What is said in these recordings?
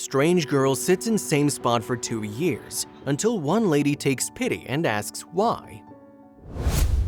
Strange girl sits in same spot for 2 years until one lady takes pity and asks why.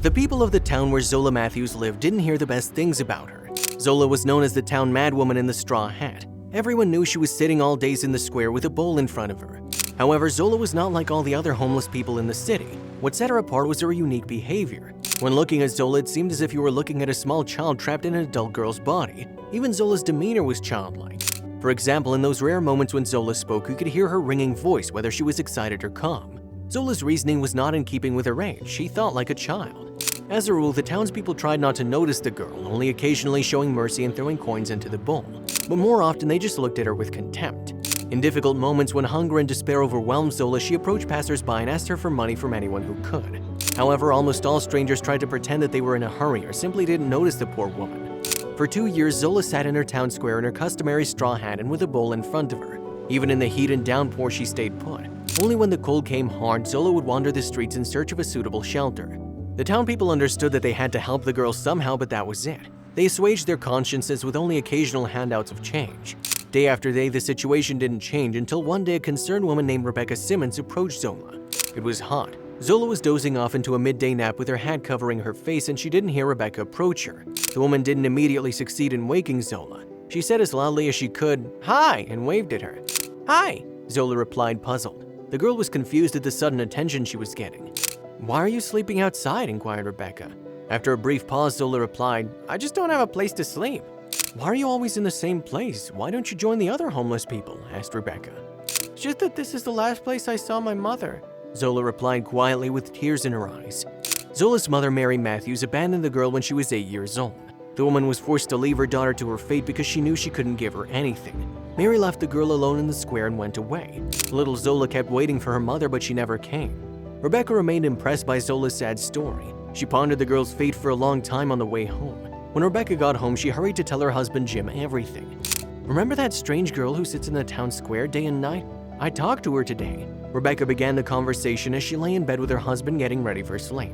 The people of the town where Zola Matthews lived didn't hear the best things about her. Zola was known as the town madwoman in the straw hat. Everyone knew she was sitting all days in the square with a bowl in front of her. However, Zola was not like all the other homeless people in the city. What set her apart was her unique behavior. When looking at Zola, it seemed as if you were looking at a small child trapped in an adult girl's body. Even Zola's demeanor was childlike. For example, in those rare moments when Zola spoke, you could hear her ringing voice whether she was excited or calm. Zola's reasoning was not in keeping with her age. She thought like a child. As a rule, the townspeople tried not to notice the girl, only occasionally showing mercy and throwing coins into the bowl. But more often, they just looked at her with contempt. In difficult moments when hunger and despair overwhelmed Zola, she approached passersby and asked her for money from anyone who could. However, almost all strangers tried to pretend that they were in a hurry or simply didn't notice the poor woman. For 2 years, Zola sat in her town square in her customary straw hat and with a bowl in front of her. Even in the heat and downpour, she stayed put. Only when the cold came hard, Zola would wander the streets in search of a suitable shelter. The town people understood that they had to help the girl somehow, but that was it. They assuaged their consciences with only occasional handouts of change. Day after day, the situation didn't change until one day a concerned woman named Rebecca Simmons approached Zola. It was hot. Zola was dozing off into a midday nap with her hat covering her face, and she didn't hear Rebecca approach her. The woman didn't immediately succeed in waking Zola. She said as loudly as she could, "Hi," and waved at her. "Hi," Zola replied, puzzled. The girl was confused at the sudden attention she was getting. "Why are you sleeping outside?" inquired Rebecca. After a brief pause, Zola replied, "I just don't have a place to sleep." "Why are you always in the same place? Why don't you join the other homeless people?" asked Rebecca. "It's just that this is the last place I saw my mother," Zola replied quietly with tears in her eyes. Zola's mother, Mary Matthews, abandoned the girl when she was 8 years old. The woman was forced to leave her daughter to her fate because she knew she couldn't give her anything. Mary left the girl alone in the square and went away. Little Zola kept waiting for her mother, but she never came. Rebecca remained impressed by Zola's sad story. She pondered the girl's fate for a long time on the way home. When Rebecca got home, she hurried to tell her husband Jim everything. "Remember that strange girl who sits in the town square day and night? I talked to her today." Rebecca began the conversation as she lay in bed with her husband getting ready for sleep.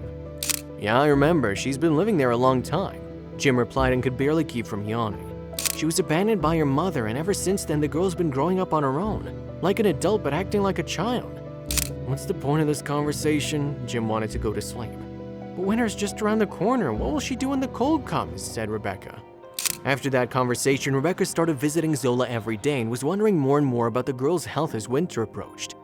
"Yeah, I remember. She's been living there a long time," Jim replied and could barely keep from yawning. "She was abandoned by her mother, and ever since then the girl's been growing up on her own, like an adult but acting like a child." "What's the point of this conversation?" Jim wanted to go to sleep. "But winter's just around the corner. What will she do when the cold comes?" said Rebecca. After that conversation, Rebecca started visiting Zola every day and was wondering more and more about the girl's health as winter approached.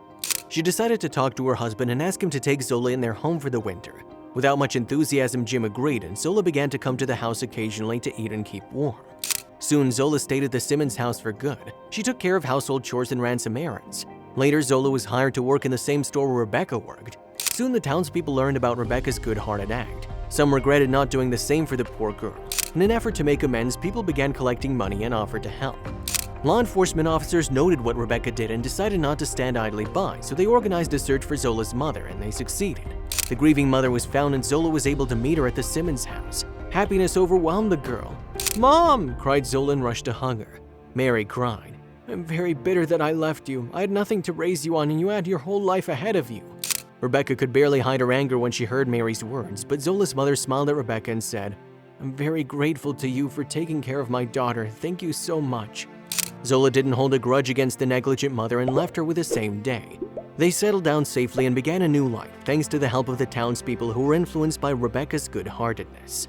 She decided to talk to her husband and ask him to take Zola in their home for the winter. Without much enthusiasm, Jim agreed, and Zola began to come to the house occasionally to eat and keep warm. Soon, Zola stayed at the Simmons house for good. She took care of household chores and ran some errands. Later, Zola was hired to work in the same store where Rebecca worked. Soon, the townspeople learned about Rebecca's good-hearted act. Some regretted not doing the same for the poor girl. In an effort to make amends, people began collecting money and offered to help. Law enforcement officers noted what Rebecca did and decided not to stand idly by, so they organized a search for Zola's mother, and they succeeded. The grieving mother was found, and Zola was able to meet her at the Simmons house. Happiness overwhelmed the girl. "Mom!" cried Zola and rushed to hug her. Mary cried, "I'm very bitter that I left you. I had nothing to raise you on, and you had your whole life ahead of you." Rebecca could barely hide her anger when she heard Mary's words, but Zola's mother smiled at Rebecca and said, "I'm very grateful to you for taking care of my daughter. Thank you so much." Zola didn't hold a grudge against the negligent mother and left her with the same day. They settled down safely and began a new life, thanks to the help of the townspeople who were influenced by Rebecca's good-heartedness.